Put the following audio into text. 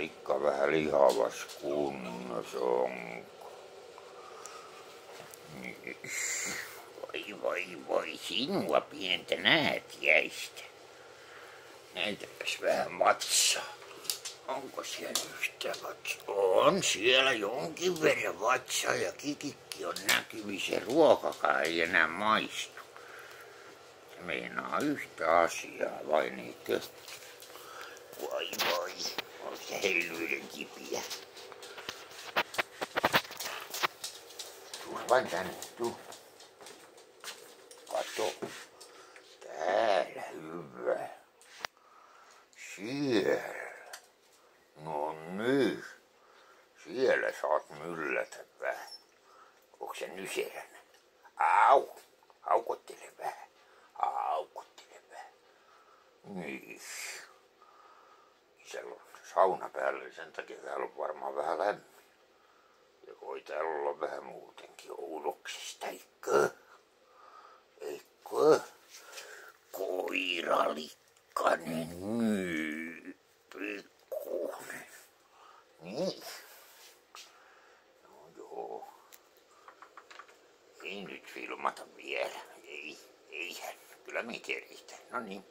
likka vähän lihavas kunnossa onko. Voi, sinua pientä näätiäistä. Näytäpäs vähän vatsaa. Onko siellä yhtään vatsaa? On siellä jonkin verran vatsaa ja kikikki on näkyvissä. Ruokakaan ei enää maistu. Se meinaa yhtä asiaa, vai niinkö? Voi, on se hellyyden kipiä. Tuu vain tänne, tuu. Kato. Täällä hyvä. Siellä. No nyt. Siellä saat myllätä vähän. Onko se nyseränä? Au. Haukottele vähän. Niin. Siellä on sauna päällä, niin sen takia täällä on varmaan vähän lämmin. Ja voi täällä olla vähän muutenkin oudoksista, eikö? Koiralikkanen, pikkunen. Niin. No joo. Ei nyt filmata vielä. Eihän. Kyllä me keritään. No niin.